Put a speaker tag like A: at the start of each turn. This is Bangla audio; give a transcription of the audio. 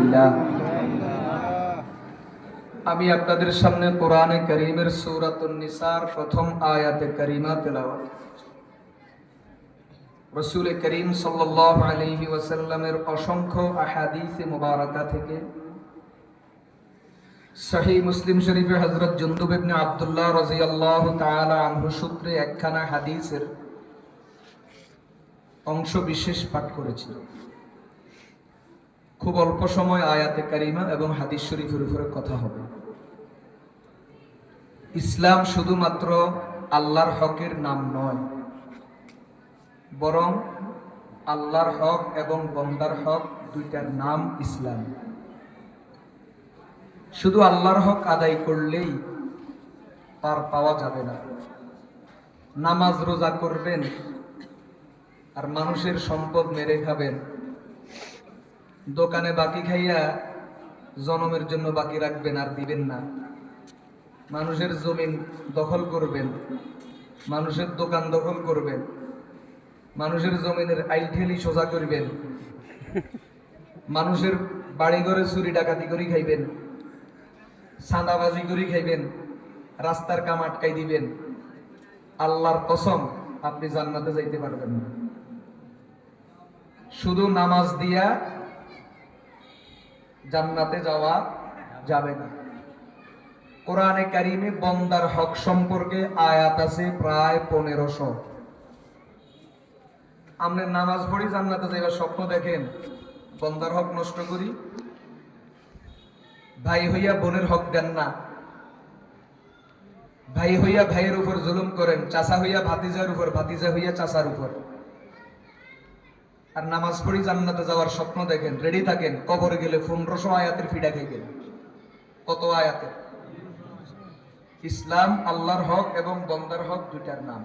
A: লিল্লাহ। আমি আপনাদের সামনে কোরআনে কারীমের সূরাতুন নিসার প্রথম আয়াতে কারিমা তেলাওয়াত করছি। রাসূল করিম সাল্লাল্লাহু আলাইহি ওয়াসাল্লামের অসংখ্য আহাদিসে মুবারাকা থেকে সহিহ মুসলিম শরীফে হযরত জুনদুব ইবনে আব্দুল্লাহ রাদিয়াল্লাহু তাআলা আনহু সূত্রে একখানা হাদিসের অংশ বিশেষ পাঠ করেছি। খুব অল্প সময় আয়াতে কারিমা এবং হাদিস শরীফের উপরে কথা হবে। ইসলাম শুধুমাত্র আল্লাহর হকের নাম নয়, বরং আল্লাহর হক এবং বান্দার হক দুইটার নাম ইসলাম। শুধু আল্লাহর হক আদায় করলেই পার পাওয়া যাবে না। নামাজ রোজা করবেন আর মানুষের সম্পদ মেরে খাবেন, দোকানে বাকি খাইয়া জনমের জন্য বাকি রাখবেন আর দিবেন না, মানুষের জমিন দখল করবেন, মানুষের দোকান দখল করবেন, মানুষের জমিনের আইলঠেলি সোজা করবেন, মানুষের বাড়ি ঘরে চুরি ডাকাতি করে খাইবেন, চাঁদাবাজি করে খাইবেন, রাস্তার কাম আটকাই দিবেন, আল্লাহর কসম আপনি জান্নাতে যাইতে পারবেন না। শুধু নামাজ দিয়া জান্নাতে যাওয়া যাবে না। কোরআনে কারিমে বান্দার হক সম্পর্কে আয়াত আছে প্রায় 1500। আমরা নামাজ পড়ি জান্নাতে যাইবার স্বপ্ন দেখেন, বান্দার হক নষ্ট করি, ভাই হইয়া বোনের হক দেন না, ভাই হইয়া ভাইয়ের উপর জুলুম করেন, চাচা হইয়া ভাতিজার উপর, ভাতিজা হইয়া চাচার উপর। আর নামাজ পড়ি জান্নাতে যাওয়ার স্বপ্ন দেখেন, রেডি থাকেন, কবরে গেলে 1500 আয়াতের ফিডা খাইবেন। কত আয়াতের? ইসলাম আল্লাহর হক এবং বান্দার হক দুইটার নাম।